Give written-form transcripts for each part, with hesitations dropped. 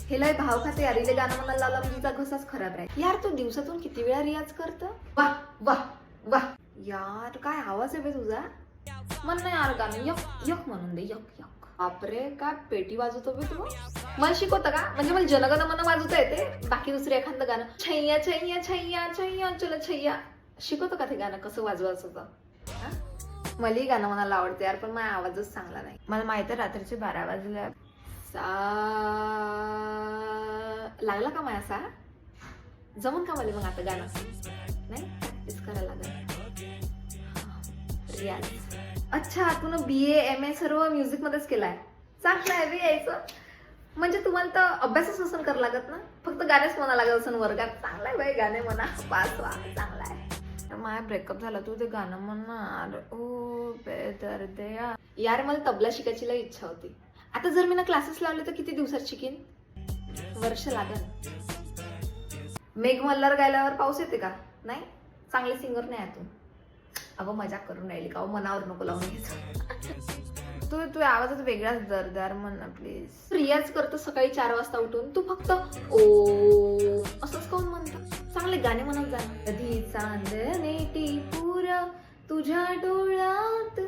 हे लय भाव खाते यार, इले गाणं म्हणायला लावला म्हणजे तिचा घसाच खराब राहील यार. तू दिवसातून किती वेळा रियाज करत? वाह वाह वाह यार, काय आवाज आहे बे तुझा. म्हण ना यार गाणं यक यक म्हणून दे, यक यक. बापरे, काय पेटी वाजवतो बे तू. मला शिकवतं का? म्हणजे मला जनगण मन वाजवता येते, बाकी दुसरे एखादं गाणं छैया छैया छैया छैया चल छैया शिकवतो का ते गाणं कसं वाजवायचं होतं? मलाही गाणं म्हणायला आवडते यार, पण माझा आवाजच चांगला नाही. मला माहिती आहे रात्रीचे 12 वाजले. लागला का माझा सा? जमून का मला मग आता गाणं? नाही, प्रॅक्टिस करायला लागेल. रियाज. अच्छा, तू BA MA सर्व म्युझिक मध्येच केलाय. चांगलं आहे बे यायचं. म्हणजे तुम्हाला तर अभ्यासच नसून करावं लागत ना, फक्त गाणेच म्हणा लागत असून वर्गात. चांगलं आहे बाई, गाणे म्हणा, पास वा, चांगला आहे. माझा ब्रेकअप झाला, तू ते गाणं म्हणणार. ओ बेदर्दया यार, मला तबला शिकायची लई इच्छा होती. आता जर मी ना क्लासेस लावले तर किती दिवसात शिकेन? वर्ष लागेल. मेघ मल्हार गायल्यावर पाऊस येते का? नाही, चांगले सिंगर नाही आहे तू. अगं मजाक करून राहिली का? मनावर नको लावून घ्यायचं. तू आवाजात वेगळाच दर्दार म्हण ना प्लीज. रियाज करतो सकाळी 4 वाजता उठून, तू फक्त ओ असंच काऊन म्हणतो? चांगले गाणे म्हणत जा. कधी चांदणे टिपूर तुझ्या डोळ्यात,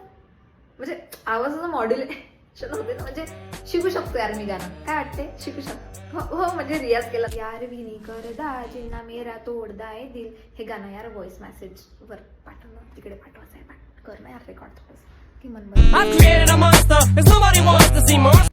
म्हणजे आवाजाचं मॉड्युलेशन होते ना, म्हणजे शिकू शकतो यार मी गाणं. काय वाटते? शिकू शकतो. हो म्हणजे रियाज केला. यार विनी कर दाजिना मेरा तोडदाय दिल, हे गाणं यार व्हॉइस मेसेज वर पाठवलं, तिकडे पाठवायचं आहे. कर ना यार रेकॉर्ड थोडंसं की मन.